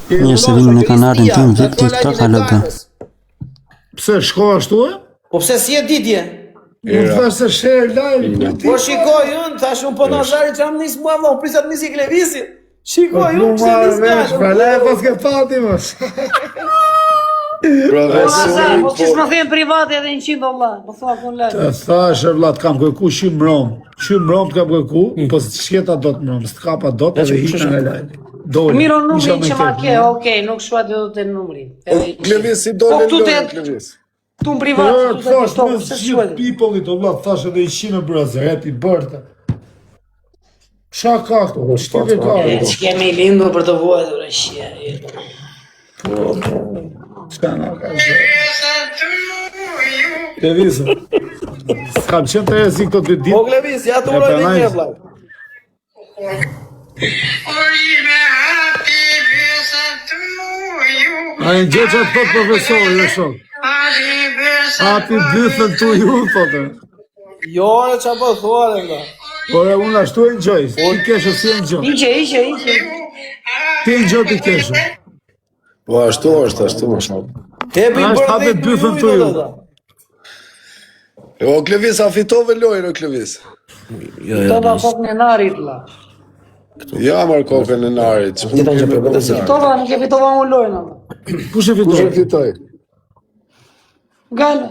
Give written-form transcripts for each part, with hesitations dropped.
Njerëz se vinë në kanarin tim vit TikTok halogë. Pse shko ashtu e? Po pse si e ditje? Unë thash se share live. Po shikoj unë, thash unë po Nazari që am nis mua vëlla, unë prisat nisi Klevisi. Shikoj unë pse nis Pra le pas ke pati mos. Nazar, po ti s'ma them privat edhe 100 dollar, po thua kun lart. Thash vëlla kam kërku shimrom. Shimrom të kam kërku, po s'shketa dot mrom, s'kapa dot edhe hiqen nga live. Miro numrin që ma ke, okej, nuk shua dhe do të numrin. Klevis si dole lojë, Klevis. Tu në privat, tu të thash me gjithë people-it, o vëlla, thash edhe 100 brother, happy birthday. Qa ka këto, shtive ka. Që kemi lindur për të vojtë, bre, shje. Qa na ka zhe. Klevisa, s'kam qenë të rezi këto 2 ditë. Po Klevis, ja të uroj dhe një vllai. A e në gjë që të thot profesori, dhe shok. Happy birthday to you, thotë. Jo, qa po thua dhe vlla. Por e unë ashtu e enjoy, ti kesho si enjoy. Iqe. Ti enjoy ti kesho. Po ashtu është. Happy birthday to you. O Klevis, a fitove lojën o Klevis? Tova kokën e narit, la. Ja marr kokën e narit. Tova, nuk e fitova unë lojnë, la. Kush e fitoj? Gale.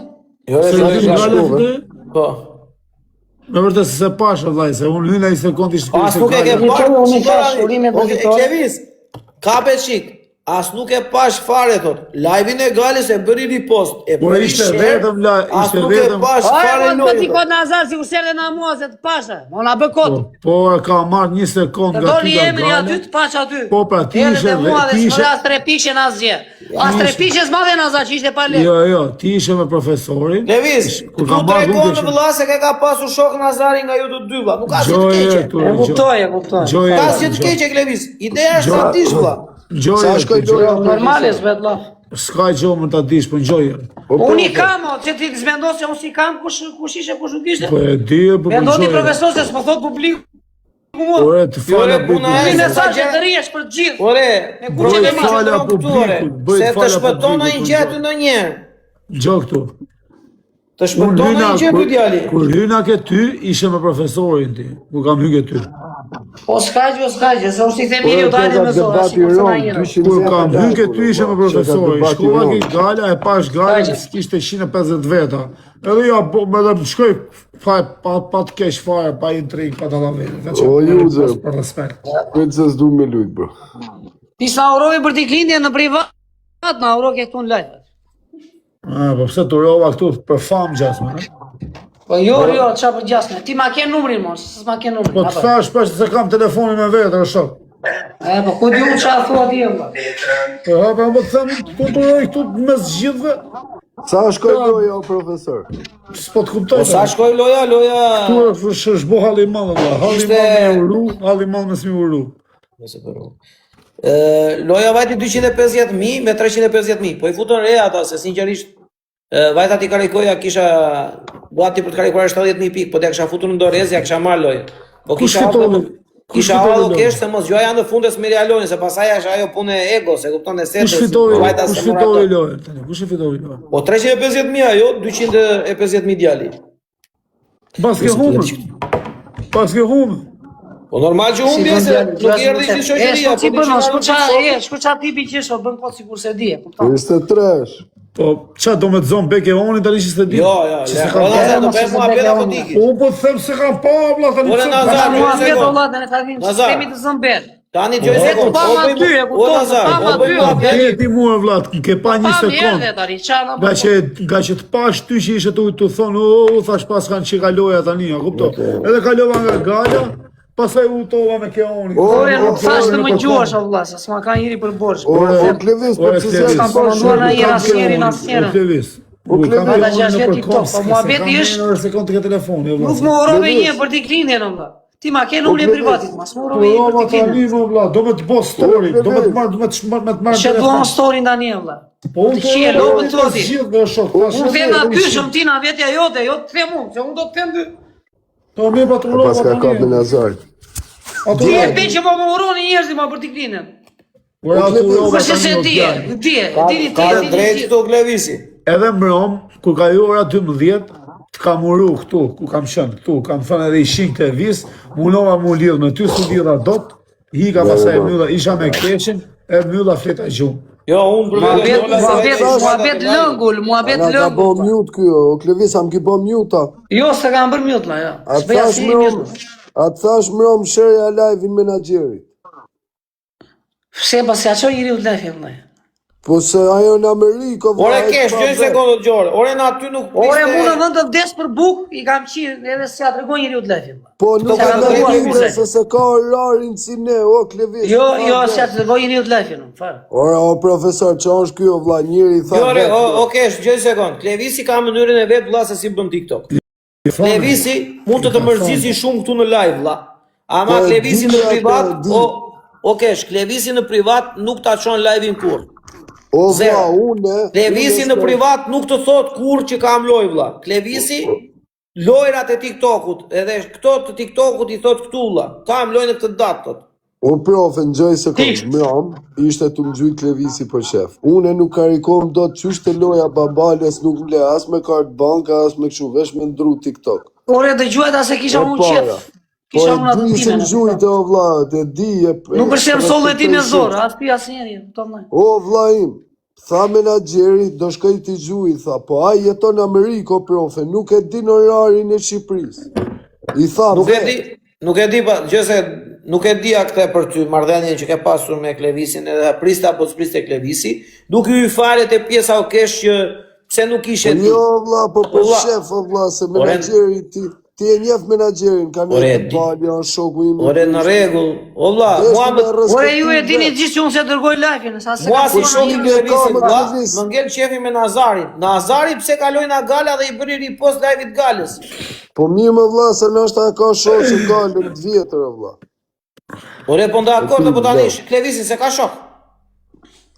Se di gale fitoj? Po. Me vërtet se pash vllai, se unë hyna 1 sekond ishte As nuk e ke Unë pash shurimet për fitore. Klevis, kape qik. As nuk e pash fare, thot. Live-in e Galis e bëri ripost. Po ishte vetëm As nuk e pash fare Po ti lojë. kod Nazar, si userde na mua se të pashe. Mo na bë kot. Po ka marrë 1 sekond Të nga ty doli nga emri aty gale. të pash aty. Po pra ti ishe mua dhe ti ishe. s'mora as 3 pishe në asgjë. As 3 pishe s'madhe Nazar që ishte pa le. Jo, ti ishe me profesorin. Levis, Kur tu ka marrë tregon unë në vëlla se ke ka pasur shok Nazari nga ju të dy vëlla. Nuk ka asgjë të keqe. E kuptoj. Ka asgjë të keqe Klevis. Ideja është ta dish vëlla. Sa shkoj loja Normale s'vet la. s'ka gjë më ta dish, po ngjoje. Unë i kam, që ti zmendos se unë si kam kush ishe, kush nuk ishte. Po e di, po Mendoni profesor se s'po thot publiku. Ore, të fala Një mesazhe të rrjesh për të gjithë. Ore, Me kush e bëj me fala publikut, bëj se të fala shpëton në një publikut. gjë aty ndonjëherë. Gjo këtu. Të shpëton në një gjë ky djali. Kur hyna ke ty, ishe me profesorin ti. Kur kam hyrë ke ty. Po s'ka gjë, se unë si këtë mirë u dalë me zonë, si kur s'na njëra. Kur kam hyrë ke ty, ishe me profesorin. Shkova ke gala, e pash gala, s'kishte 150 veta. Edhe ja, me dhe shkoj pa të kesh fare, pa intrig, pa të la vete. O user, për respekt. këtë se s'du me lujt, bro. Ti s'na urovi për t'i klindje në privat, na uro ke këtu në lajt. Po pse të urova këtu për famë gjasme, Po jo, qa për gjasme. Ti ma ke numrin, mos, s'ma ke numrin. Po të thash pash se kam telefonin me vetë, e shok. Po ku di unë qa thua ti, vëlla. Po hapa, më të them, po të uroj këtu mes gjithve, Sa shkoj loja o profesor? s'po të kuptoj. Po sa shkoj loja? Tu është bo halli madhe, halli madhe me uru, halli madhe me s'mi uru. Loja vajti 250.000 me 350.000. Po i futën re ata, se sinqerisht vajta ti karikoja kisha buati për të karikuar 70.000 pikë, po t'ja kisha futur në dorez, ja kisha marrë lojë. Po kisha ardhur kesh se mos gjoja në fundes me realojnë, se pasaj është ajo punë e ego, se kupton e setës. Kush fitoi lojën tani? Kush e fitoi lojën? Po 350.000 ajo, 250.000 djali. Pas ke humë. Po normal që humbje se nuk i erdhi si shoqëria. Shku qa tipi qesho, bën kot sikur se di, kupton. 23. Po, qa do me të zonë beke oni tani që s'te di? Jo, do bëjmë mua bela po tiki. Po të them se kam pa, vlla, tani Ore Nazar, Mua vetë vëlla, ne ta vim sistemi të zëmbel. Tani gjoj sekond. Pa ma dy, e kupton, pa ma dy. ti mua vlla, ke pa 1 sekond. Nga që të pash ty që ishe tu thonë, thash pas kanë që kaloja tani, a kupton? Edhe kalova nga gala, pasaj u tova me ke oni. Ore, nuk thash të më gjuash, o vlla, se s'ma ka njëri për borsh. O Klevis, po që se s'kam përmenduar në një asnjërin. Ata që është TikTok, po mua beti është sekond të ke telefoni. Nuk më urove një për t'i klindjen, o vlla. Ti ma ke numrin privatit, mas më urove një për t'i klindjen. Do me të bo story, do me të marrë. Që do në story nda një, vlla. Po unë Që e lobë të odi. Unë them na pyshëm ti na vetja jote, jo të them unë, se unë do të them dy. Po me patrulova pas ka kap me Nazar. Ti e pe që po më uroni njerëzit ma për t'i klindjen. Ora tu rova Përse se tani. Ka drejt këtu Klevisi. Edhe mrom, kur ka ju ora 12, të kam uru këtu, ku kam qenë këtu, kam thënë edhe i shinj të vis, munova mu lidh me ty su lidha dot, hika pasaj e mylla, isha me keqen, e mylla fleta gjumë. Jo, unë Muhabet lëngull, muhabet Ana ka bo lëngull. mute kjo, o Klevis, am ki bo mute. Jo, se kam bërë mute, ma, jo. A të thash mrom shërja live-in menaxherit. Se pas ja qoj njëri u të lefje, ma. Po se ajo në Amerikë, Ore kesh, 2 sekondë gjore. Ore në aty nuk Ore, mu në vënd të vdes për buk, i kam qirë, edhe se ja të regoj njëri u të lefje, ma. Po nuk ka ka ndërruar drejtë kurse. se se ka orarin si ne, o Klevis. Jo, se ja të regoj njëri u të lefje, nuk, farë. Ora, o profesor, që është kjo, vlla, njëri tha... Jore, o kesh, 2 sekondë. Klevisi ka mënyrën e vetë, vlla, se si bën TikTok. Klevisi mund të mërzisi shumë këtu në live, vlla. Ama Klevisi në privat, o kesh, Klevisi në privat nuk ta çon live-in kur. O vlla, une... Klevisi në privat nuk të thot kur që kam loj, vlla. Klevisi lojrat e TikTokut, edhe këto të TikTokut i thot këtu, vlla. Kam lojnë këtë datë, thot. O profe, në gjoj se kom, mram, ishte të më gjuj Klevisi për shef. Une nuk karikom do të qysh të loja babales nuk mle as me kartë banka, as me këshu vesh me ndru TikTok. Ore, dhe gjuajta se kisha unë qef. Po Kisha e unë atë di se time. në gjujt e o vla, e di e... Nuk është se më sollë ti me zorë, as pi as njeri, të mëj. O vla im, tha menaxheri, do shkoj t'i gjuj, tha, po a jeton në Ameriko, profe, nuk e di në orarin e Shqipëris. I tha, Nuk e di, gjëse, nuk e dia këtë për ty, marrëdhënien që ke pasur me Klevisin, edhe priste apo s'priste Klevisi, duke ju fare te pjesa o kesh që pse nuk ishe ti. Jo vlla, po për shef, o vlla, se menaxheri ti e njeh menaxherin, ka një të balja, shoku im. Ore në rregull, o vlla, Ore ju e dini gjithë që unë se dërgoj live-in, sa se mua ka si shoku i Klevisit, vlla, Klevis. më ngel qefi me Nazarin. Nazari pse kaloi nga Gala dhe i bëri ripost live-it Galës. Po mirë më vlla, se nështë ka shok që galën të vjetër, o vlla. Ore po nda akord po tani Klevisin se ka shok.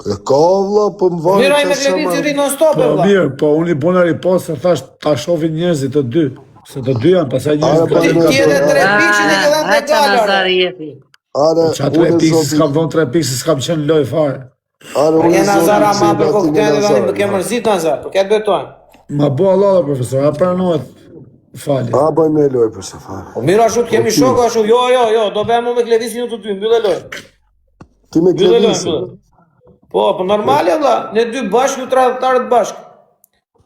E ka vlla, po më vajnë Miraj me Klevisin ri non stop, Po vlla. mirë, po unë i bona ripost se thash ta shohin njerëzit të dy. Se të dy janë, pasaj njerëzit Ti edhe 3 pikë që ne kemi te Aqa Gala. Nazari jepi. Are, Qa 3 pikë, se s'kam vonë 3 pikë, se s'kam qenë loj fare. Je Nazar ama për koktein dhe tani më ke mërzit Nazar, për këtë betojnë. Ma bo Allah, profesor, a pranohet fali. A bëj me loj për se fare. Po mirë ashtu kemi shok ashtu. Jo, do bëjmë me Klevisin ju të dy, mbyllë loj. Ti me Mbyllë loj. Klevisin. Po normale vlla, ne dy bashkë ju tradhtarët bashkë.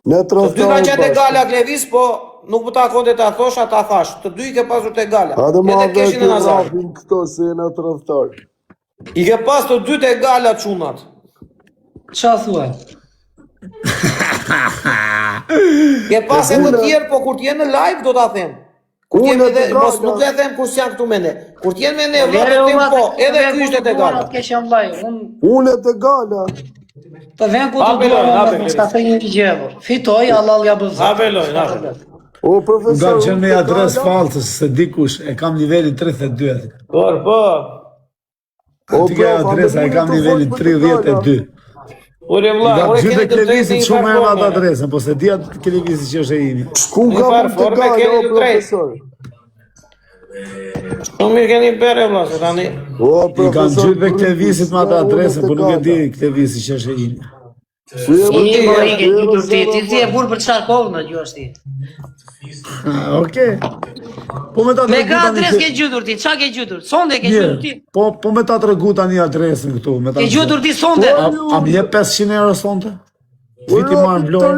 Ne Të dy kanë qenë te traftarë Gala Klevis, po nuk po takonte ta thosha ta thash. Të dy i ke pasur te Gala. Adë ma Edhe keshin e vetë Nazar. rafin këto se jena traftarë. I ke pas të dy te Gala çunat. Qa thua? Ke pas e të tjerë, po kur t'jenë në live do ta them. Kur t'jenë edhe mos nuk e them kur s'janë këtu me ne. Kur t'jenë me ne vlla do them po, edhe ky ishte te Gala. Kesh jam vllai, unë Unë të Gala. të vjen ku të duam, s'ka thënë një gjë. Fitoj, Allah ja bëz. Hape loj, hape. O Nga profesor. qenë me adres falsës, se dikush, e kam nivelin 32 atë. Po. Ti ke adresa, e kam nivelin 32. Ore vlla, Nga ore gjithë keni e Klevisit një shumë e farë atë adresën, po se di atë Klevisit që është e imi. Ku Një ka farë mund të forme Gala, keni o të drejtë. profesor. Shumë mirë keni bërë vlla, se tani. O I kanë profesor. gjithë me Klevisit me atë adresën, po nuk e di Klevisit që është e imi. I mo i ke gjutur ti e burë për çfarë kohë në gjuash ti. Okej. Po me ta Me tregu ka tani adres se- ke gjutur ti, qa ke gjutur? Sonde ke gjutur ti? Mirë, po me ta tregu tani adresën këtu, me ta. Ke gjutur ti sonde? A më jep 500 euro sonte? Viti marr vlorë.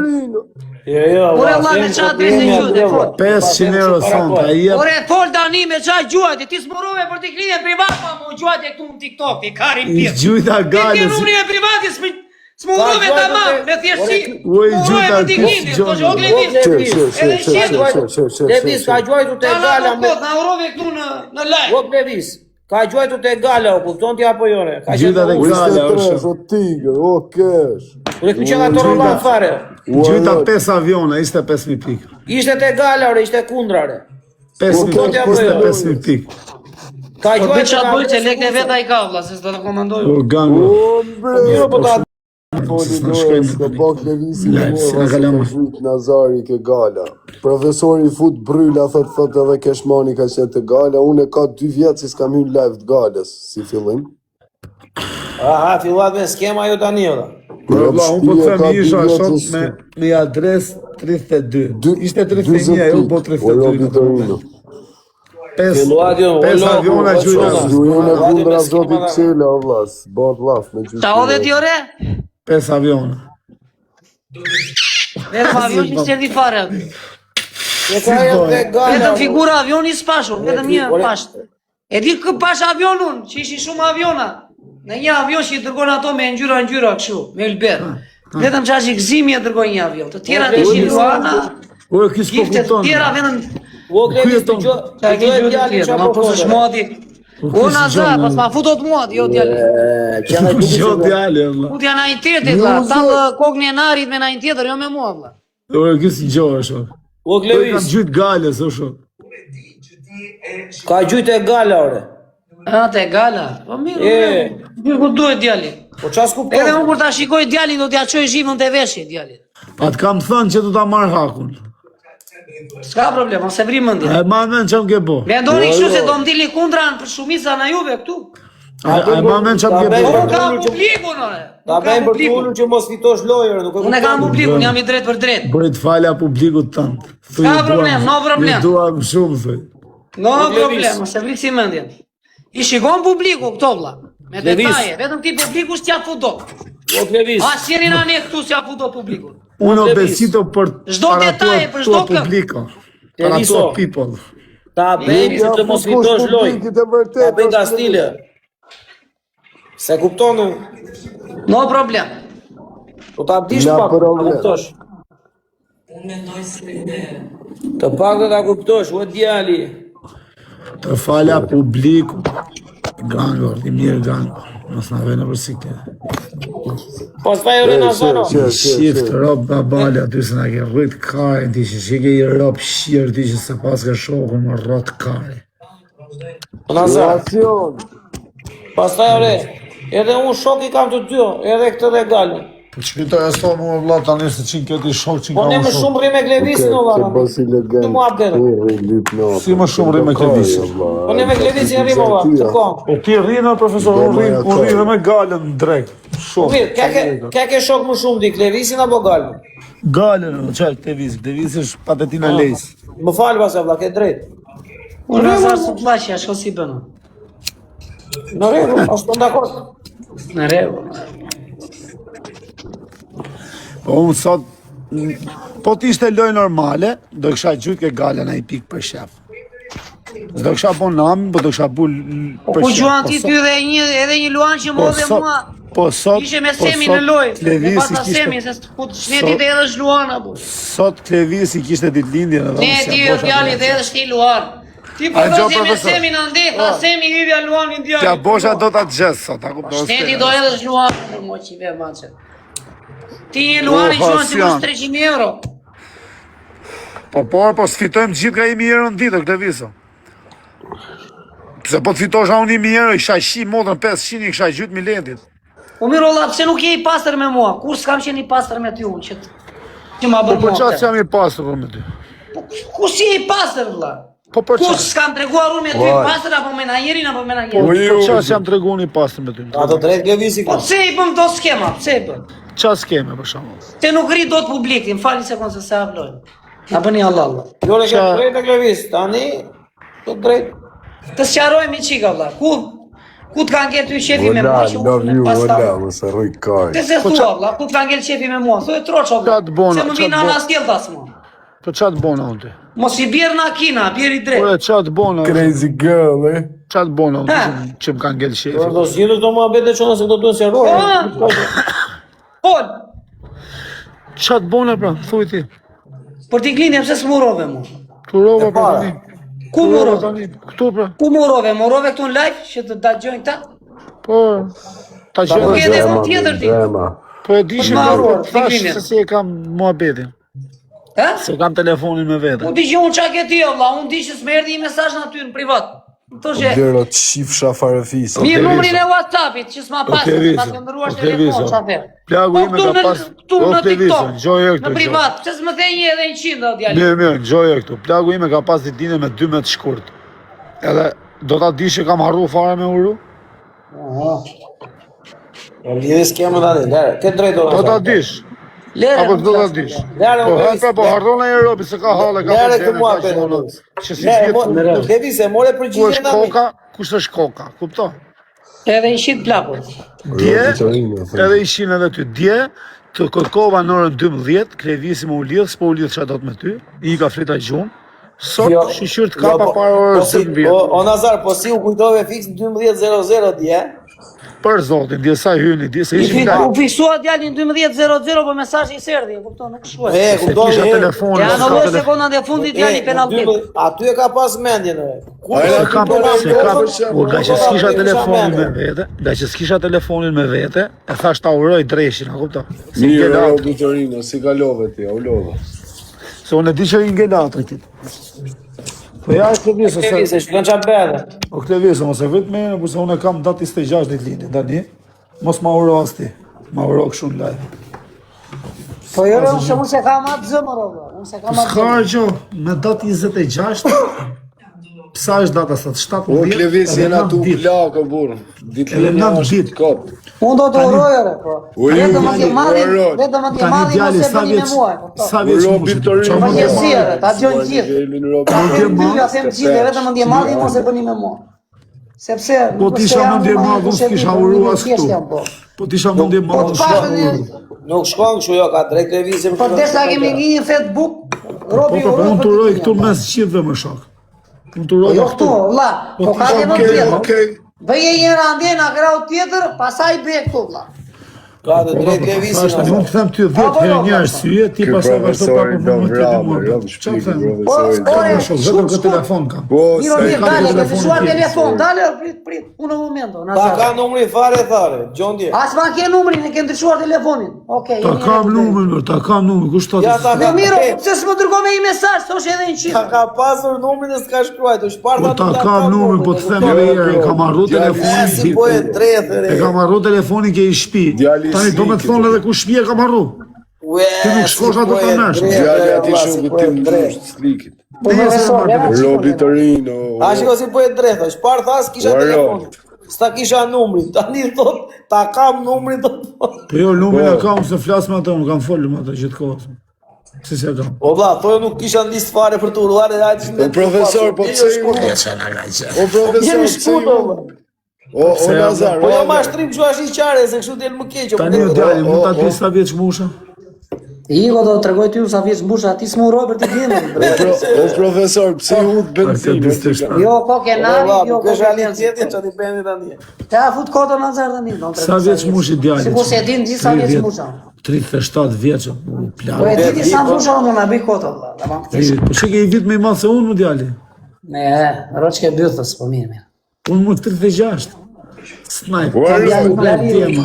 Jo, Ore vlla me qa adres e gjutur? 500 euro sonte, ai jep. Ore fol tani me qa gjuajti, ti s'morove për t'i klinin privat pa mu gjuajti këtu në TikTok, ti karin I pjesë. gjujta Ti ke galës. numrin e privatit, s'morove tamam, me thjeshtësi. Oj, Morove gjuta, për t'i klinin, Gjon. po shok Levis. Edhe shqetur. Levis ka gjuajtu te Ta Gala na me na urove këtu në live. O Levis, ka gjuajtu te Gala, u kupton ti apo jo re? Ka Gjuta te qenë Gala. Ishte është. tres, o tigër, o kesh. Ure këtu që ka torollan fare. Gjujta 5 aviona, ishte 5000 pikë. Ishte te Gala, ore, ishte kundra re. 5000 Po, pikë, po, ishte po, 5000 pikë. Ka Po gjuajtu qa bëj që lekë e veta i ka vlla, se s'do të komandoj. O gango. O bre. Jo, po ta Poli s'na dojës, shkojnë- ka bak Levisi Lajt, në s'na mora, se kalon. ka zhujt Nazari ke Gala. Profesori fut bryla, thot edhe Keshmani ka qenë të Gala. Unë e ka 2 vjetë si s'kam hyrë live të Galës, si fillim. Aha, filluat me skema ju tani valla. Valla, unë po të thëmë isha shok me adres 32. Ishte 31, jo po 32. Filluat ju, 5 aviona gjujna. Gjujnë e kundra zotit qele, o vlas. Bot laf me gjujnë. Qa odhe ti ore? 5 aviona. Vetëm avion që s'erdi fare. Vetëm Vetëm figura avioni s'pashur, vetëm një pasht. E di kë pash avionun, që ishin shumë aviona. Në një avion që i dërgon ato me ngjyra kështu, me ylber. Vetëm qa që gëzimi e dërgon një avion. Të tjera të ishin Luana, Ore, kësë po gifte të kupton. tjera vetëm... O Klevis të gjë djali qa Ma po posë shmati. Ona zë, pas ma futot muat, jo djali. Jo djali, valla. Futja na i tjetër, vlla. Tallë kokën e narit me na i tjetër, jo me mua, vlla. Ore, kësë gjohë, shok. O Do i kam Klevis, gjyt gales, o shok. ka gjujt e gala ore. A, te gala. Po mirë, mirë ku duhet djali. Po qas Edhe kupton? unë kur ta shikoj djalin do t'ja çoj zhivën te veshje djalit. Atë kam thënë që du ta marrë hakun. S'ka problem, ose vri mendje. E ma men që më ke bo. Mendoni kështu se do m'dilni kundra për shumica në juve këtu. E ma men që më ke Ta bo. Unë kam publikun, ore. Ta bëjmë për të ullur që mos fitosh lojër, nuk e Unë e kam kupton. publikun, jam i drejt për drejt. Bërit falja publikut tëndë. S'ka problem, no problem. Ju dua më shumë, thëj. No problem, ose vri si mendjen. I shikon publiku këto vlla. Me detaje, vetëm ti publiku s'ja fudo. O Klevis, As jeni na ne këtu s'ja fudo publikun. Unë besito për Çdo detaje, për çdo kë. publiko. Për ato Leviso. people. ta bëjmë që të mos fitosh lojë. Ta bëjmë nga stile. Se kuptonë, No problem. do ta dish Na pak, ta problem. kuptosh. Të pak do ta kuptosh, o djali. Të falja publiku. Gango, i mirë gango. Mos na vene për sikte. Pastaj ore na zono. Shift, rob babale, aty se na ke rrit kare, ti që ke i rob shirë, ti që se pas ka shoku më rrot kare. Na zono. Relacion. Pastaj ore, edhe unë shok i kam të dy, edhe këtë dhe galën. Po çmitoj asto më vlla tani se çin këti shok çin Po ne më shumë rri me Klevisin o Ke valla. basi legend. Të mua abdera. Si më shumë rri me Klevisin? Po ne me Klevisin rrim o valla, të kom. Po ti rrinë profesor, unë rri dhe me galën drejt. Po Shumë. mirë, ke shok më shumë di Klevisin apo galën? Galën, çaj Klevis është patetina lejs. Më falë pasë valla, ke drejt. Unë azar së t'laqja, shko si bënë. Në rregull, ashtu dakord. Në rregull. Po unë sot, po t'ishte loj normale, do kisha gjyt ke galën a i pik për shef. Do kisha po namin, po do kisha bu Po për ku shef. gjuan ti ty dhe edhe një luan që më dhe mua. Po sot, Ishe me po Semi sot në loj. Me Klevisi pasa Semi, kishte, se ku shneti dhe edhe shluan apo. sot Klevisi kishte ditëlindjen edhe Ne ti e djali dhe edhe shti luan. Ti A, po gjo, do me profesor. Semi në ndih, tha Semi hyrja luanin djali. Tja bosha do t'a gjesë sot, a kuptosh? Shneti do edhe shluan, mo që i ve mace. Ti një luan i gjuan që mos 300 euro. Po s'fitojmë gjithë ka 1.000 euro në ditë, Kleviso. Pse po t'fitosha unë 1.000 euro, isha shi modrën 500, i kisha gjytë milentit. Po mirë olla, pse nuk je i pastër me mua? Kur s'kam qenë i pastër me ty unë, që ma bërë Po mua. qatë që jam i pasur me ty? Ku si je i pastër, vlla? Po për Kur qatë? s'kam treguar unë me ty i pastër, apo me najerin, apo me najerin? Po qatë që jam tregu unë i pasur me ty? Ato drejt Klevisi Po ka. pse i bëm do skema, pse i bëm? Qatë s'keme për shumë? Te nuk rri do të publik, më falni sekondë se se aplojnë. Na bëni Allah. Jo ne ke drejt e Klevis, tani të drejt. Të sqarojmë i qika, vlla. Ku të kanë ngel ty shefi me mua Ola, që love unë you, pas ta. ola, mos harroj Te kaj. se thua, vlla, ku të kanë ngel shefi me mua? Thuaj troço, vlla. Qatë bona, Se më vinë qatë bona. anas tjell tas mua. Po qatë bona unë ty? Mos i bjerë na kina, bjerë i drejt. Ore, qatë bona, Crazy girl, qatë bona unë Ha. ty që më kanë ngell shefi. Do zgjidhur do mua bete çona se do duhen sqaruar. Pol, Qatë bona pra, thuj ti. për t'i glini pse s'murove mua. Tu rova pra tani. Ku Tu rova murove? tani, këtu pra. Ku murove? Murove këtu në live që të dëgjojnë këta? Po, ta Nuk gjë. e dhe mund tjetër ti. Po e di që Ma po harruar, thash fikrimin. se si e kam muhabetin. Ha? Se kam telefonin me vete. Unë di që unë qa ke ti, vlla, unë di që s'merdi i mesazh në aty në privat. Të që, Dero të shifsha fare fisa. mirë numrin e WhatsAppit që s'ma pasë, Kleviso, s'ma të ndëruash o Kleviso. telefon, qafer. Plagu ime ka pas... Këtu O në Kleviso, TikTok, gjoje këtu. në privat, pse s'më the një edhe 100 dhe djali. Mirë, gjoje këtu. Plagu ime ka pas ditëlindje me 2 metë shkurt. Edhe do ta di që kam harru fare me uru? Lidhje s'kemë tani, lere, ke drejt Do ta dish. Lere, Apo do ta dish. Lere, Po hapa po hardon në Europë se ka hallë ka. Lere këtë mua për. Që si vjet. Levis e more Ku përgjigjen është tani. koka? Kush është koka? Kupton? edhe i shit plakut. Dje, edhe ishin edhe ty. Dje, të kërkova në orën 12, Klevisi më u lidh, s'po u lidh çfarë do të me ty. I ka fleta gjumë. Sot shqyr të kapa para orës 12. O Nazar, po si u kujtove fiks 12:00 dje? Për zotin, dje sa hyni, dje se ishin U fiksua djalin 12:00, po mesazhi i serdhi, e kupton, nuk shkruaj. Kupton. Kisha telefonin. Ja në 10 sekondat e fundit djali penallti. Aty e ka pas mendjen. Nga që s'kisha telefonin me vete, e thash ta uroj dreshin, a kupton? Mirë, Robi Torino, si kalove ti, u lodha. Se unë e di që i ngelatrit. Po ja e Klevisa, Se shkon qa bedhe. o Klevisa, mos e vit me e, përse unë e kam datë 26 ditë lindje, tani, mos ma uro as ti, ma uro këshu në live. Po jo, unë se kam atë zëmër, unë se kam atë S'ka zëmër. gjo, me datë 26, psa është data sot, 17 O Klevisi jena tu plakë, burë. Ditë Edhe në 9 është ditë. kotë. Unë do të urojore, po. Vetëm atje madhin, Tani mos djali e sa bëni me vjeç, mua, po. sa vjeç Robi mushit, Torino. qa Po më një të sire, ta gjon gjithë. Ta them dy, ta them gjithë, vetëm ndje madhin mos e bëni me mua. Sepse Po t'isha mendje madh, unë s'kisha uru as këtu. Po t'isha mendje Po madh, të pashën Nuk shkon kështu jo, ka drejt Klevisi. po desha kemi një Facebook, Robi po unë të uroj këtu mes gjithëve më shok. Unë të uroj Jo këtu. këtu, vlla, po ka dhe më tjetër. Okej. Bëje një randje në grau tjetër, pasaj bëje këtu, vlla. Ka dhe drejt Klevisi. Tani unë të them ty 10 herë një arsye, ti pastaj vazhdo pa Profesori do përfundim të vrapë, mua. Robi Çfarë shpikë, them? profesori do Ore, Shok, vetëm këtë telefon kam. Po, Miro, sa mirë, ka dale, telefonin ke fishuar tjetër. telefon, dale, prit, unë në momento, Ta ka Nazar. numri fare thare, Gjondi. As ma ke numrin, e ke ndryshuar telefonin. Okej. Ta kam numrin, ta kam numrin, kush ta Ja ta Jo ka miro, pse s'më dërgoj me një mesazh, thosh edhe një Ta çiftë. ka pasur numrin e s'ka shkruajt, u shparta. Po ta kam numrin, po të them edhe herë, e kam harru telefonin. Si po e drejtë. E kam harru telefonin ke i shtëpi. Djali Tani do me të slikit, thonë edhe ku shtëpi e kam harru. Ti nuk shkosh atë të mersh. Djali ati shumë tim në slikit. Po profesor, ja me Robi Torino. A shiko si po e drejtë, shpar thas kisha Ua, telefonin. S'ta kisha numrin, tani thot, ta kam numrin të Po jo, numrin e kam se flas me atë, unë kam folur me atë gjithë kohës. Si se kam. O vlla, thonë nuk kisha ndisë fare për të uruar e aq O profesor, po pse ju? O profesor, Jemi pse shkuto, ju? vlla. O Nazar, Po jo mashtrim që është i qare, se kështu del më keq. Tani o djali, mund ta di sa vjeç musha? Igo do të tregoj ty sa vjeç mbusha, ti s'më uroj për të dinë. o profesor, pse ju hut benzinë? Jo, ko ke nari, jo, ko Kjo është ke realiteti që ti bëni tani. Ta fut kodën Nazar tani, do të Sa vjeç mushi djali? Sikur se e din gjithë sa vjeç musha. 37 vjeç. Po e di ti sa musha unë na bëj kodën, valla. Tamam. Po që ke i vit me i madh se unë, djali. Ne, roçke bythës, po mirë. Unë më 36. Sniper. Djali, Tema.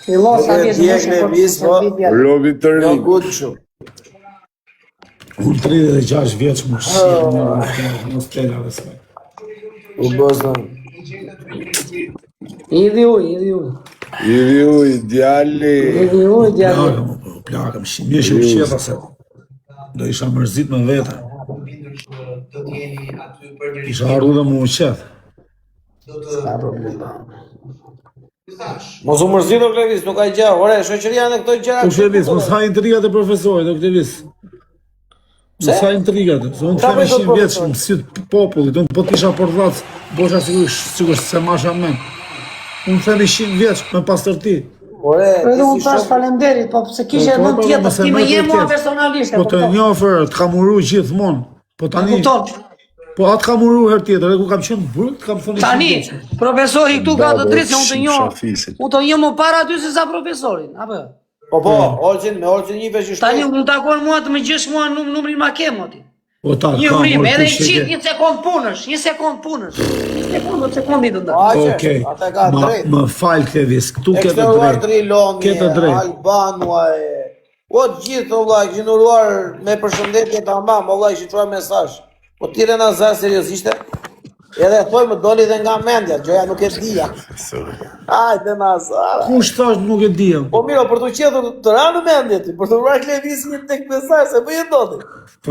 fillo sa vjeç musha. Robi Jo Torino. gut kështu. Unë 36 vjeç mush. Mos tela respekt. U bozën. Idhi uj, Uj, djali. djali. Plakëm, shimje që u qeta se do isha mërzit me vete. Isha arru dhe mu u qetë. Mos u mërzit o Klevis, nuk ka gjë. Ore, shoqëria në këto gjëra. O Klevis, mos ha intrigat e profesorit, o Klevis. Mos ha intrigat, se unë të them 100 vjeç në syt popullit, unë po t'isha për dhac, bosha sikur se masha men. Unë them 100 vjeç me pastërti. Ore, Edhe unë tash falenderit, po pse kishe Po, më po, tjetër, mos e ti më merr je për mua tjetër. personalisht, Po të njofer, të kam uru gjithmonë. Po tani, kupton. po atë kam uru herë tjetër, e ku kam qenë brut, kam thonë 100 Tani, vjeç. profesori këtu ka të drejtë se unë të njoh. Shafisin. Unë të njoh më para ty se sa profesorin, apo? Po, Olçin, me Olçin një veç Tani unë takon mua të më gjesh mua numrin ma ke moti. Po ta Një kam, urim, orë, edhe kush e qit ke. një sekond punësh, një sekond punësh. Një sekond, do sekondi të ndaj. Okej, ata ka drejt. më fal Klevis, këtu ke të Ekstremuar drejt. Triloni, Ke të drejt. Albanua e... O të gjithë, o vllai, kishin uruar me përshëndetje tamam, o vllai, ishin çuar mesazh. Po tire Nazar seriozisht? Edhe thoj më doli dhe nga mendja, gjoja nuk e dija. Hajde Nazar. Kush thash nuk e di. Po miro, për të qetur të ranë mendje ti, për të uruar Klevisin një tek mesazh, se bëj ndodhi.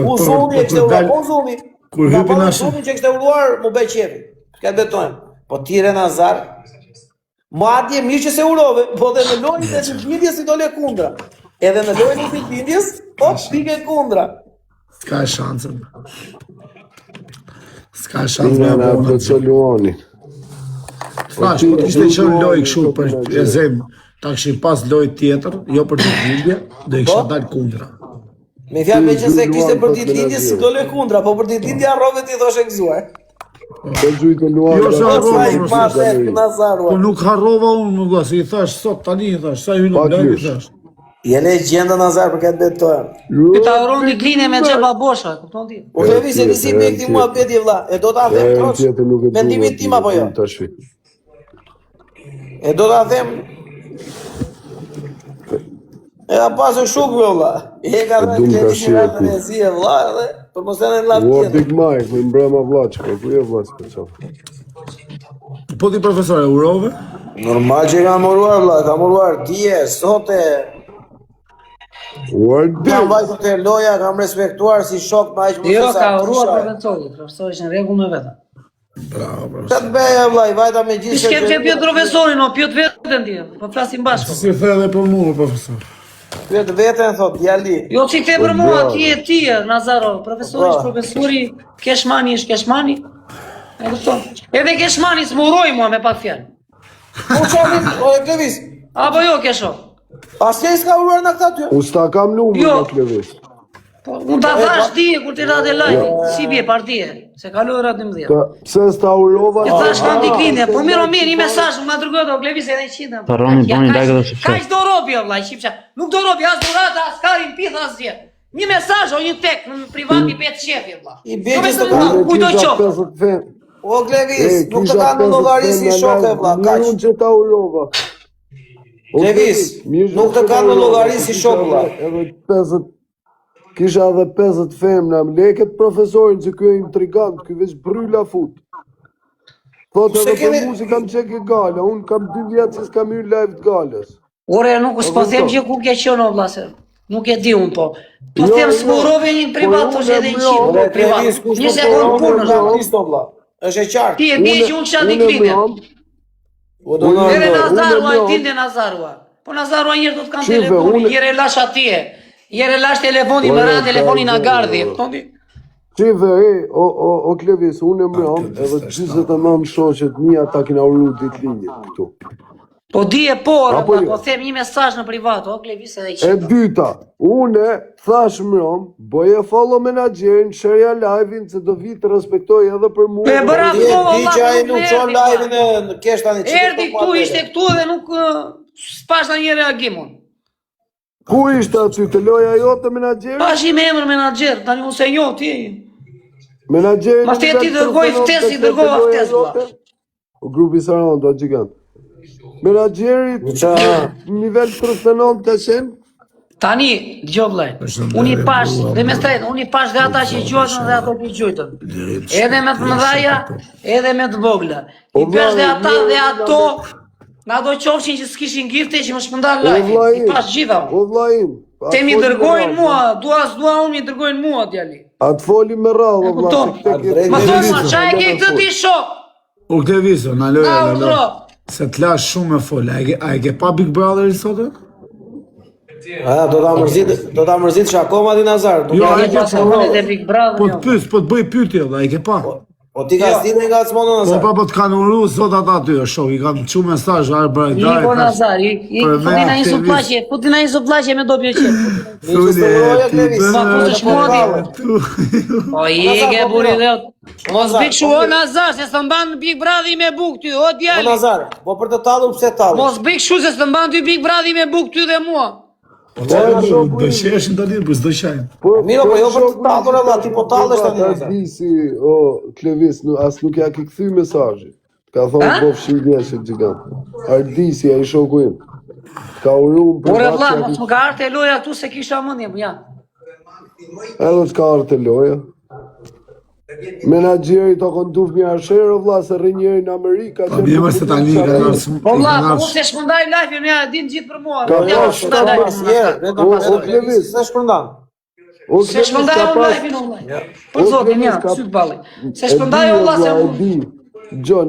U zumi e kishte uruar, po zumi. Kur hypin ashtu. Zumi që kishte uruar, mu bëj qefi. Ka betojmë. Po tire Nazar, Madje mirë që se urove, po dhe në lojën e Shqipëndjes si dole kundra. Edhe në lojën e Shqipëndjes, pike kundra. S'ka shansën. S'ka shansën me Nga abonë. për të Luani. Thash, po t'ishte qënë lojë këshu për e zemë, ta këshin pas lojë tjetër, jo për ditëlindje, do i kësha dalë kundra. Me fjalë me që se kishte për ditëlindje si dole kundra, po për ditëlindje arrove ti thoshe gëzuar. Të gjujtë Luani. Jo, se harrova, Sa i pashe Nazarua. Po nuk harrova unë më glas, i thash sot tani, i thash, sa i hynë lojë, i thash. Je legjenda Nazar për këtë betë toja. Ti ta uron dikline me xheba bosha, kupton ti? Po Klevi se nisi me këti mua peti vlla, e do ta them troç. Mendimin tim apo jo? E do ta them. E a pasë shuk vlla. E ka dhënë këtë shiratë e si e vlla edhe për mos e në lap Ua tjetër. Big Mike, me mbrëma vlaqka, ku e vlaqka qafë? Po ti profesore, urove? Normal që kam uruar vlla, kam uruar dje, sote. Kam vajtur te loja, kam respektuar si shok me aq më Jo, ka uruar profesori, profesori është në rregull me veten. Bravo, bravo. Çat bëja vlla, i vajta me Ti gjithë. s'ke pse pyet profesorin, o pyet veten ti, po flasim bashkë. Si the edhe për mua, profesor. Pyet veten thot djali. Jo si the për mua, ti e Nazaro, profesori është profesori, Keshmani është Keshmani. E kupton? Edhe Keshmani s'muroj mua me pak fjalë. Po çfarë o Klevis? Apo jo Kesho? Asnjë s'ka uruar në këta ty. Usta kam numër Jo. në Klevis. Po unë ta thash ti kur ti ra dhe live, si bie partie, se kaloi ra 12. Pse s'ta urova? E thash kam dikline, po mirë një mesazh më dërgoj do Klevis edhe 100. Harroni boni like edhe subscribe. Kaq do robi vllai, shipsha. Nuk do robi as durata, as karin pith as gjë. Një mesazh o një tek në privat i pet shefi vlla. I bie që s'ka. Kujdo qof. O Klevis, nuk të kanë në llogari si shokë vlla, kaq. Unë që ta urova. Klevis, nuk të kanë në llogari si shokë vlla. Edhe 50 kisha edhe 50 femna, më leket profesorin që kjo e intrigant, kjo veç bryla fut. Thot edhe për muzikam që ke gala, unë kam 2 vjetë që s'kam hyrë live të galës. Ore, nuk s'po them që ku ke qenë o vlla se. Nuk e di unë po. Po them smurove një privat ose edhe 100 privat. Një sekond punës. Është e qartë. Ti e di që unë kisha dikline. Edhe Nazarua e dinte Nazarua. Po Nazarua njërë do të kanë telefonin, jere lash atje. Jere lash telefonin, më ra telefonin a gardhi. Qive, o Klevis, unë e mram, edhe 29 shoqet mija ta kina uru ditë linjë këtu. Po di e por, po them një mesazh në privat, o Klevis edhe E dyta, une thash mram, boje follow menaxherin, shërja live-in, se do vi të respektoj edhe për mua. E bëra këto, Di që ai nuk çon live-in në kesh tani. Erdi këtu, ishte këtu dhe nuk s'pash në një reagimun. Ku ishte aty të loja jote menaxherit? Pash i me emër menaxher, tani unë se njoh ti. Menaxherin. Ma ti dërgoj ftesë, i dërgova ftesë vlla. O grupi Saranda, gjigant. Menaxherit nivel 39 të shenë? Tani, dëgjoj vllai. Unë i pash dhe me strejt, unë i pash dhe ata që gjojtën dhe ato që gjojtën. Edhe me të mëdhaja, edhe me të vogla. I pash dhe ata dhe ato, na do qofshin që s'kishin gifte që më shpëndan live. I pash gjitha. O vllajim. Te mi dërgojnë mua, dua s'dua unë mi dërgojnë mua djali. Atë foli me radhë, o vllajim. Më thonë, qa e ke këtë ti shok? U Kleviso, na lojë, Na na udhro. lojë. Se t'lash shumë e fol, a e ke pa Big Brother i sotë? Do ta mërzit shakoma ti Nazar. Jo, Ja, pas e vone dhe Big Brother, Po jo. t'pys, po t'bëj pyetje, a e ke pa? O ti ka stinë nga Acmono Po Nazar. po t'kanë uru sot ata ty, o shok, i kam çu mesazh, a bërë daj. Iko Nazar, futi na një suplaqe, futi na një suplaqe me dobje qep. Ma ku të shmoti. O i ke buri dhe mos bik shu o Nazar, se së mban Big Brother me buk ty, o O djali. Nazar, po për të tallur pse tallur? Mos bik shu se së mban ty Big Brother me buk ty dhe mua. Do qeshin tani, po s'do qajnë. Miro, po jo për të tallur valla, ti po tallesh tani Nazar. Ardisi, o Klevis, as nuk ja ke kthy mesazhin. Ka thonë bof shirjeshe gjigant. Ardisi, ai shoku im. Ka uru për Ore vlla, mos më ka arte loja këtu se kisha mendje, po ja. edhe t'ka arte loja. Menaxheri të konduf një arshero, vlla, se rri njeri në Amerika. Po mirë se tani ka ardhur. Po vlla, po unë se shpëndaj live, më ja din gjithë për mua. Ka Ja, pas, shpëndaj ka live. pas, O Klevis, se shpërndan. O Se Klevis shpëndaj ka unë pas. live-in unë. Për zotin, ja, syt balli. Se shpëndaj E di, vlla se vlla, unë. e di. Gjo,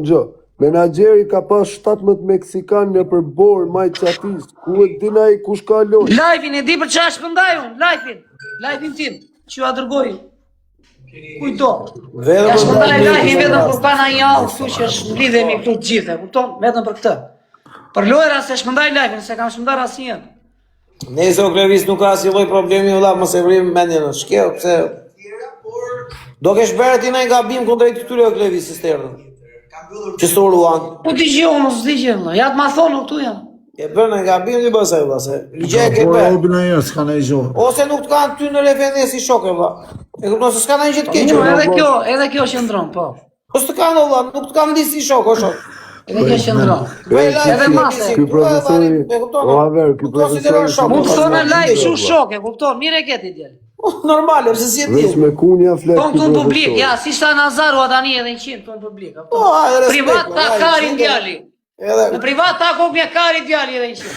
Menaxheri ka pas 17 meksikan në përbor majt qatis. Ku e din ai kush ka lojë? Live-in e di për çfarë shpëndaj unë, live-in tim, që ju a dërgoj. Kujto. Ja shpëndaj live-in vetëm për pana një avë, kështu që lidhemi këtu të gjithë, kupton? Vetëm për këtë. Për lojra se shpëndaj live-in, se kam shpëndar asnjë. Nëse o Klevis nuk ka asnjë lloj problemi, vëlla, mos e vrim mendjen në shkeo, pse do kesh bërë ti ndaj gabim kundrejt këtyre o Klevis stërën. Që soruan. Po ti gjë mos digjë vëlla. Ja të ma thonë këtu janë. E bën në gabim ti bësaj vëlla se ligje e ke Po bërë. robën ajo s'ka ndaj gjë. Ose nuk të kanë ty në lefene si shokë vëlla. E kupton se s'ka ndonjë gjë të keq. Edhe kjo qëndron, po. Po s'të kanë vëlla, nuk të kanë ndisi shokë, o shok. Edhe kjo qëndron. Edhe mase. Ky profesori, o haver, ky profesori. Mund të thonë live shu shok, e kupton? Mirë e ke ti djal. Normale, pse si e di? Veç me kunja flet. Ton ton publik, ja, si sta Nazaru tani edhe 100 ton publik. Po, ai respekt. Privat ta karin djali. Edhe Në privat ta kokë me kari djali edhe 100.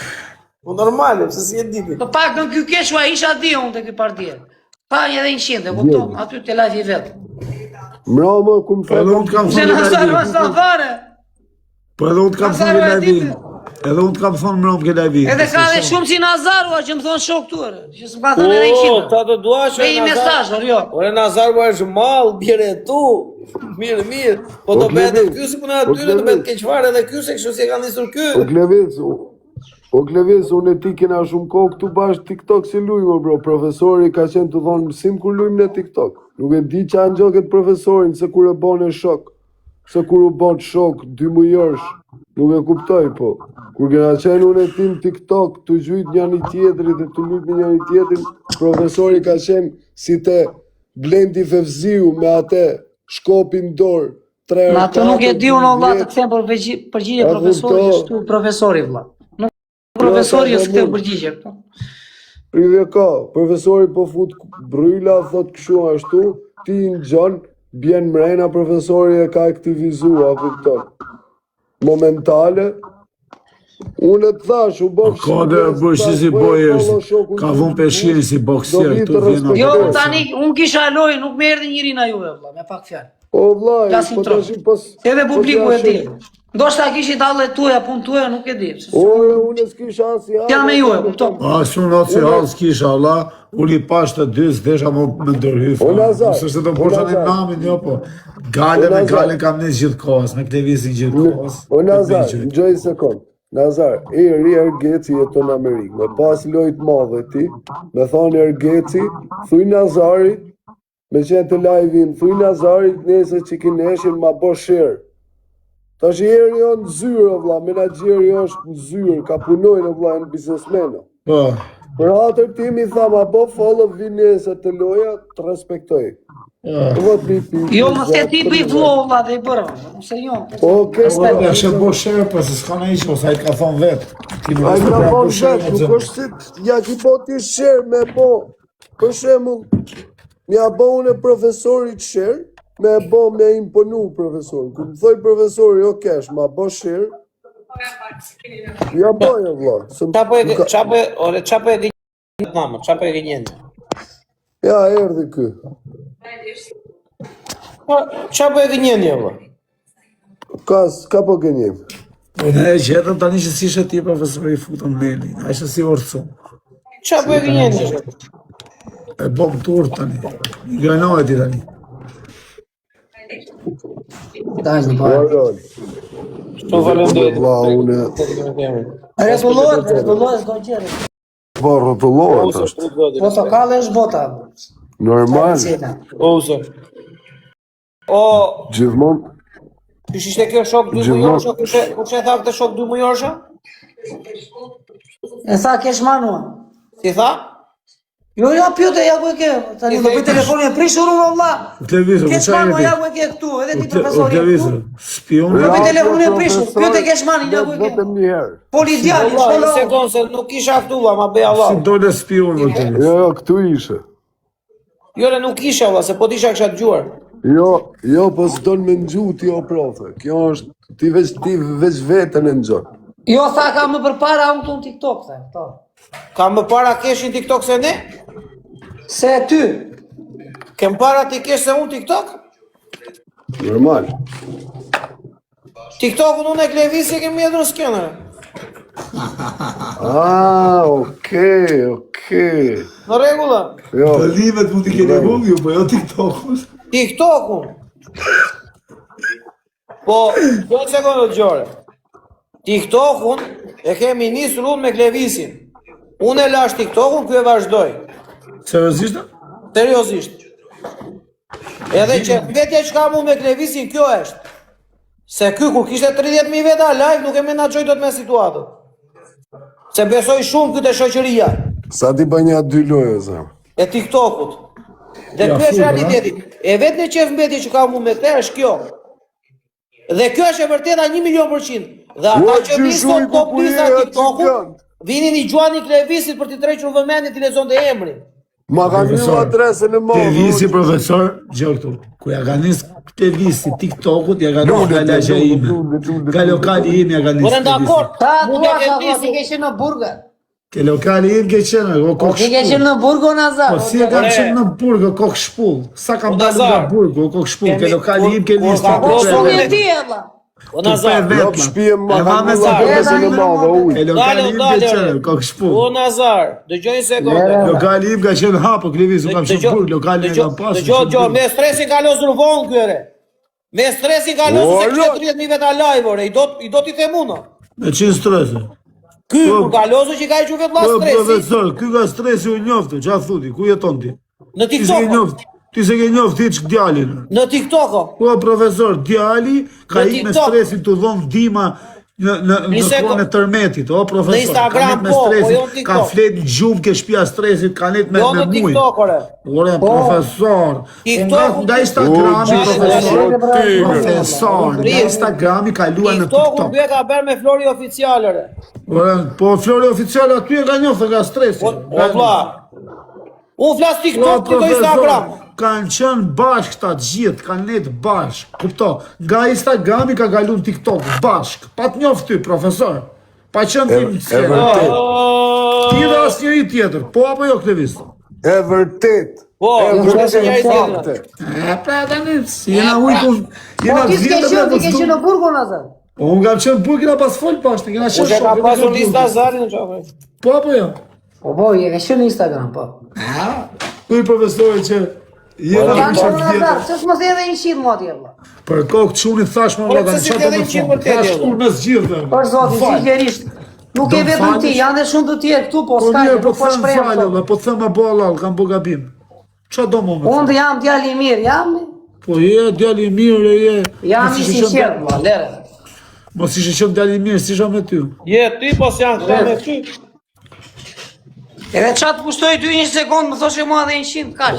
po normale, pse si e di ti? Të pak në ky keshua isha di unë te ky partie. Pa një edhe 100, e kupton? Aty te live i vet. Mbrëmë ku më Po edhe unë të kam Se thonë Nazaru live. sa fare. Po edhe unë të kam thonë live. Edhe unë të kam thonë mbrëm ke live. Edhe ka edhe shumë si Nazaru që më thon shok këtu. Që s'm ka thënë edhe 100. ta të dua që Me një mesazh, jo. Ore Nazar po është mall, bjerë tu. Mirë. Po do bëhet edhe ky si puna aty, do bëhet keq fare edhe ky se kështu si e ka nisur ky. O Klevis, unë e ti kena shumë kohë këtu bashkë TikTok si lujmë, bro. Profesori ka qenë të thonë mësim kur lujmë në TikTok. Nuk e di që anë gjoket profesorin se kur e bone shok. Se kur u bon shok, 2 mujërsh. Nuk e kuptoj, po. Kur kena qenë unë e ti në TikTok, të gjujt njëri tjetërit dhe të lujt një njëri tjetërin, profesori ka qenë si te Blendi Fevziu me atë shkopin dorë. Ma atë nuk e di unë vëlla të them përgjigje profesori, ashtu profesori vëlla. Nuk profesori është të përgjigje këto. Prive ka, profesori po fut bryla, thot kështu ashtu, ti në gjon, bjen mrena profesori e ka aktivizua, kupton. Momentale, unë të thash, u bëf Ka dhe bërë si boje është, ka vun peshirin si boksier, këtu vjen. Jo, tani, unë kisha lojë, nuk me erdhi njëri na juve, vëlla, me pak fjalë. O vlaj, po të ashim pas... Edhe publiku e di. Ndoshta kishit hallet tuaja, punë tuaja, nuk e di. Ore, unë s'kisha asi hallet. Jam me juve, kupton. Asun atë si halë s'kisha, Allah, uli pash të dy, s'desha më ndërhyf. O Nazar, Nëse se të posha një namin, jo, po. Gale me gale kam një gjithë kohës, me Klevisin gjithë kohës. O Nazar, në gjoj sekund. Nazar, ri Ergeci jeton në Amerikë, me pas lojt madhe ti, me thonë Ergeci, thuj Nazarit, me qenë të live-in, thuj Nazarit nese që ki neshin ma bo share. Ta që jeri jo në zyrë, vla, menagjeri është në zyrë, ka punojnë, vla, në biznesmena. Po. Për atër ti mi tha, ma bo follow vinese të loja, të respektoj. Jo, më se ti bëj flow, vla, dhe i bërë, mëse jo. Oke, Ja shë bo shërë, për se s'ka në ishë, ose a i ka thonë vetë. a i ka thonë vetë, nuk është si, ja ki po ti share me bo, për shemull, mja bo unë e profesorit share, me bo me imponu profesorit. Kër më thoj profesori, o kesh, ma bo share, ja boja vla. Qapo e gënjën namë, qapo e gënjën. Ja, erdi kë. Qapo e gënjën jo, vla. Ka po gënjim. Ne e gjetëm tani që si shë ti profesori i futën meli, a ishë si orëcu. Qapo e gënjën jo. E bom të urë tani, i gënoj ti tani. Dajnë, bërë. Shto falenderit. Vla, une... Rregullohet, s'do gjere. Po, rëtullohet është. Protokolle është bota. Normal. Ose. O, Gjithmon. Kysh ishte kjo shok 2 mujorsha, kush e tha këtë shok 2 mujorsha? E tha kesh manua. Si tha? Jo, ja pjote, ja ku e ke. Tani do bëj telefonin e prishur unë valla. Klevizor, Kesh manua, ja ku e ke këtu, edhe ti profesori. Klevizor, spion. Do bëj telefonin e prishur, pjote kesh manin, ja ku e ke. Vetëm një herë. Polidiali, Valla, një shkolla. sekundë se nuk isha këtu, valla, ma beja Si valla. dole spion, vë të Jo, këtu ishe. Jore nuk isha valla, se po t'isha kisha dëgjuar. Jo, po s'don me ngju ti o profe. Kjo është, ti veç vetën e ngjon. Jo, tha ka më përpara unë këtu në TikTok, tha. Ka më para keshin TikTok se ne? Se ty. Kem para ti kesh se unë TikTok? Normal. TikTokun unë e Klevisi e kemi edhe në skenër. Okej. Në rregull. Jo. Të livet mund t'i keni vëmë ju, po jo TikTokun. TikTokun. Po, do të sekondë gjore. TikTokun e kemi nisur unë me Klevisin. Unë e lash TikTokun, ky e vazhdoj. Seriozisht? Seriozisht. Edhe që vetja që kam unë me Klevisin, kjo është. Se ky kur kishte 30.000 veta live, nuk e menaxhoi dot me situatën. Se besoj shumë këtë shoqëria. Sa ti bën ja 2 lojë zë. E TikTokut. Dhe kjo është realiteti. E vetë në qef mbetje që kam unë me këtë është kjo. Dhe kjo është e vërteta 1.000.000%. Dhe ata që vinë sot top lista TikTokut, vinin i Gjuani Klevisit për t'i trequr vëmendje t'i lexonte emrin. Ma ka një adresën e madhe. Klevisi profesor, gjë këtu. Ku ja ka nis Klevisi TikTokut, ja ka nis nga lagja ime. Nga lokali im ja ka nis. Unë dakord. Ta Unë e dua ke ka nisur. si ke qenë në burger. Ke lokali im ke qenë, o Po kokë ti ke qenë shpull. në burgo Nazar. Po si e kam qenë në burgo, kokë shpull. Sa kam dalë nga burgo, o kokë shpull. Ke lokali im ke nis ka Po shumë Nazar. e ti valla. O Nazar. Jo, shpije ma E ka ma me një sa adresën e madhe E ujë. lokali im ke qenë, kokë shpull. O Nazar, dëgjoj një sekondë. Lokali im ka qenë hapë, Klevisi, u kam qenë burg, lokali e kam pasur. Dëgjoj, me stresin ka lozur vonë kyre. Me stresin ka lozur se kështë 30.000 veta live, ore, i do t'i themuna. Me qenë stresi. Ky, kur ka lozur që i ka i quvet la Po stresi. profesor, ky ka stresi u njoftë, qa thuti, ku jeton ti? Në Ti se ke TikTok. njoftë, ti se ke njoftë ti që djalin. Në TikTok. Po profesor, djali ka Në ik me TikTok. stresin të dhonë dima në kohën e tërmetit, o profesor. Në Instagram, ka net me po, stresin, po jo në TikTok. ka flet në gjumë ke shtëpia stresit, ka net me Jo në muj. TikTok, ore. Ore, profesor, TikTok- nga Instagrami, O, profesor, gjishtë, profesor, nga Instagrami kalua në TikTok TikTok. unë ka bërë me Flori oficial, ore. Ore, po Flori oficial aty e ka njoftë nga stresi. O vla. Unë flas TikTok, ti do Instagram. Kanë qenë bashkë ta gjithë, kanë net bashkë, kupto. Nga Instagrami ka kalu në TikTok, bashkë. Pa të njoftë ty, profesor. Pa qenë ti në skenë. vërtet. Ti dhe asë njëri tjetër, po apo jo Klevis? E vërtet. Po, E nuk është vërtet njëri fakte. tjetër. E, pra tani, jena ujku, Po jena ti s'ke vjetë qenë, ti ke qenë në burgo Nazar. Unë kam qenë burg, kena pas folë pashtë, kena qenë Unë ka shokë. pasur lista Zarin në qafë. Po apo jo? Po, je ke qenë në Instagram, po. Uj profesori që jena Kam në qenë qatë Nazar, vjetë. ç'os mos edhe 100 moti valla. Për kokë quni thash më vëllai, pse si çfarë t'jeni do të qimë thonë? vërtet, Thash jo? kur me zgjidhë. Për zotin, sinqerisht. Nuk e Do vetëm falësh? ti, janë dhe shumë të tjerë këtu, po Po s'ka mirë, gjë, po nuk po thëmë shpreh. falë, vëlla, po thëmë a bo halal, kam bo gabim. Qa do mu me Unë thëmë? të jam djali i mirë, jam. Po je, djali i mirë, je. Jam Mos i ishe sinqert, qenë- valla, lere. Mos ishe qenë djali i mirë, si isha me ty. Je, ti po s'janë këta me ty. Edhe qa të pushtoj ty një sekundë, më thoshe mua dhe 100 kash.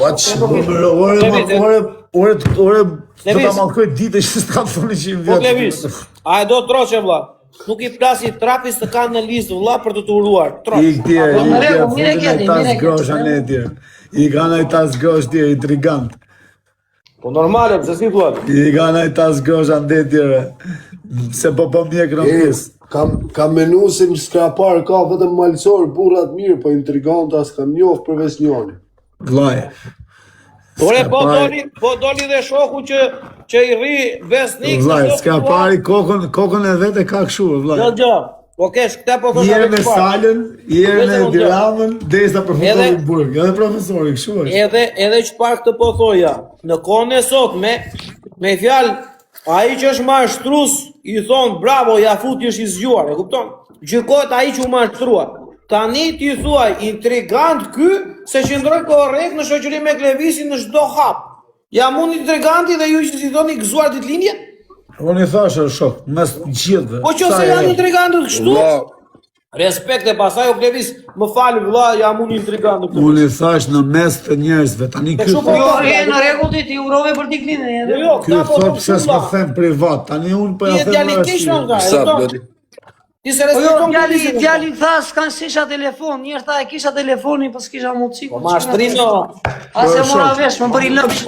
Ore, do ta Levis. malkoj ditë që s'ka të thoni që i Po vjetë. Klevis, a e do troqe vlla. Nuk i plasi trapis të kanë në listë vlla për të uruar. Troq. I këtje, i Mire, këtje, mire fundin keni, e tas mire keni. grosh anë e tjerë. I kanë ai tas grosh tjerë, intrigant. Po normale, pse si thuat? I kanë ai tas grosh anë e tjerë. Se po mjek në pjesë. Kam menu se në skrapar ka vetëm malësor, burrat mirë, po intrigant as kam njoft përveç njoni. Vlaje. Ore, po doli dhe shoku që i rri besnik. Vlaje, s'ka pari kokën e vete ka këshu, vlaje. Jo, po kesh, këta po thonë Jere me vetë parë. salën, jere me Vetëm diramën, derisa përfundoi Edhe- në burg. Edhe profesori, kështu është. Edhe çfarë këtë po thoja, në kohën e sotme, me fjalë, ai që është mashtrues i thon bravo, ja futi është i zgjuar, e kupton? Gjykohet ai që u mashtrua. Tani ti thuaj intrigant ky se qëndroi korrekt në shoqëri me Klevisin në çdo hap. Jam unë intriganti dhe ju që si thoni gëzuar ditëlindje? Unë i thashë shok, mes gjithëve. Po që se janë intrigantët kështu? Respekt e pasaj o Klevis, më falë vëlla, jam unë intrigant. Unë i thash në mes të njerëzve, tani ky kështu po- Jo, thot, je në rregull ti urove për diklinin. Jo, ky këta po thot thonë pse shumë s'ma vëlla. them privat, tani unë po Ti ja e them djali në kish arsye. nga, e kupton? Ti se Po jo, respekton Klevisin. djali tha s'kan shisha telefon, njerë tha e kisha telefonin, po s'kisha mundësi. Po mashtrino. Ase Po, mora shok. vesh, më bëri lëpsh.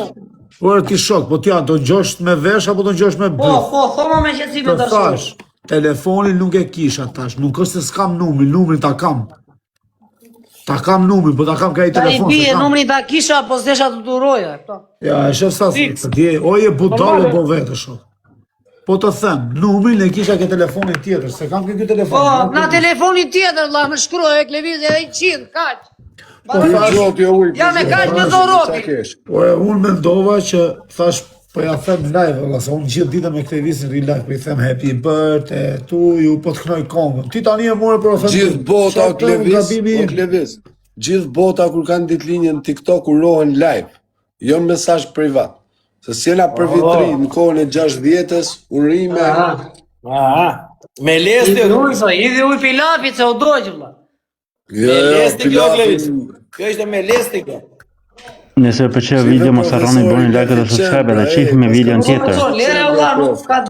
Ore ti shok, po ti do ngjosh me vesh apo do ngjosh me Po, bluf? po, thoma me qëtësime Të të thash, telefonin nuk e kisha tash, nuk është se s'kam numrin ta kam. Ta kam numrin, po ta kam ka i Ta i telefon. bie se kam. numrin ta kisha, po s'desha të duroja. Ja, e shef sa ti, o je budallë po vetë shok. Po të them, numrin e kisha ke telefonit tjetër, se kam ke ky telefon. Po, na telefoni tjetër, vlla, më shkruaj e lëviz edhe 100, kaq. Ja me kaq me doropi. Po unë mendova që thash po ja them live, valla, se unë gjithë ditën me këtë visin ri live, po i them happy birthday to you, po të knoj kongën. Ti tani e more për ofendim. Gjithë bota Klevis, gjithë bota kur kanë ditëlinjën TikTok urohen live, jo në mesazh privat. Se s'jena për vitri në kohën e 60-s, urime. Me lesti. Idhi uj pilapit se u dojgjë, vlla. Me lesti kjo Klevis. Kjo ishte me lesti kjo. Nëse pëlqeu video mos harroni bëni like dhe subscribe dhe çifni me videon tjetër. Lere, vlla, nuk ka